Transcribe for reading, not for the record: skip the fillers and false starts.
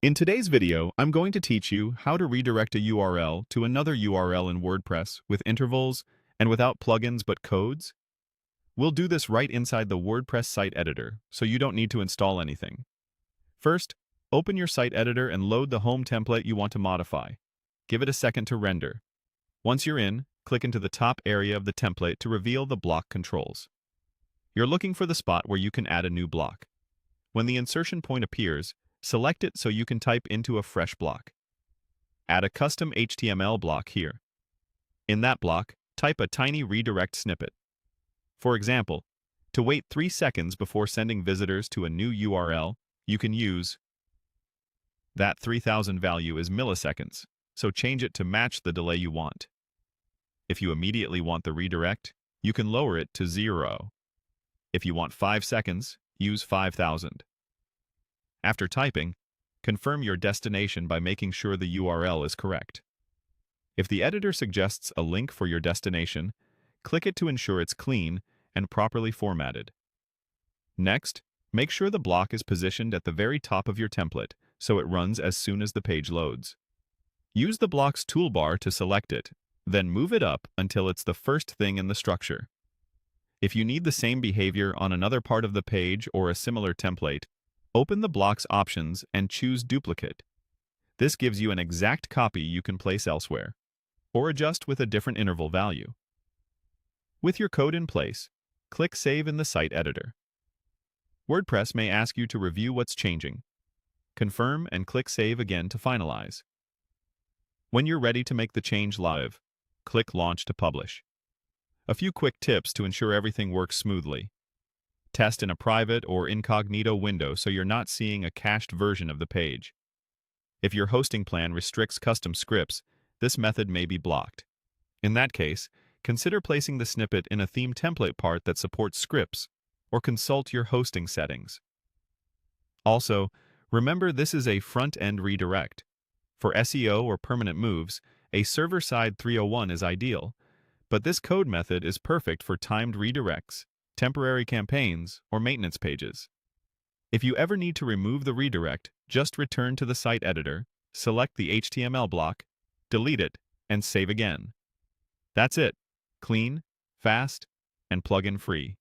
In today's video, I'm going to teach you how to redirect a URL to another URL in WordPress with intervals and without plugins but codes. We'll do this right inside the WordPress site editor, so you don't need to install anything. First, open your site editor and load the home template you want to modify. Give it a second to render. Once you're in, click into the top area of the template to reveal the block controls. You're looking for the spot where you can add a new block. When the insertion point appears, select it so you can type into a fresh block. Add a custom HTML block here. In that block, type a tiny redirect snippet. For example, to wait 3 seconds before sending visitors to a new URL, you can use that 3000 value is milliseconds, so change it to match the delay you want. If you immediately want the redirect, you can lower it to 0. If you want 5 seconds, use 5000. After typing, confirm your destination by making sure the URL is correct. If the editor suggests a link for your destination, click it to ensure it's clean and properly formatted. Next, make sure the block is positioned at the very top of your template so it runs as soon as the page loads. Use the block's toolbar to select it, then move it up until it's the first thing in the structure. If you need the same behavior on another part of the page or a similar template, open the block's options and choose Duplicate. This gives you an exact copy you can place elsewhere, or adjust with a different interval value. With your code in place, click Save in the site editor. WordPress may ask you to review what's changing. Confirm and click Save again to finalize. When you're ready to make the change live, click Launch to publish. A few quick tips to ensure everything works smoothly. Test in a private or incognito window so you're not seeing a cached version of the page. If your hosting plan restricts custom scripts, this method may be blocked. In that case, consider placing the snippet in a theme template part that supports scripts, or consult your hosting settings. Also, remember this is a front-end redirect. For SEO or permanent moves, a server-side 301 is ideal, but this code method is perfect for timed redirects, temporary campaigns, or maintenance pages. If you ever need to remove the redirect, just return to the site editor, select the HTML block, delete it, and save again. That's it. Clean, fast, and plugin-free.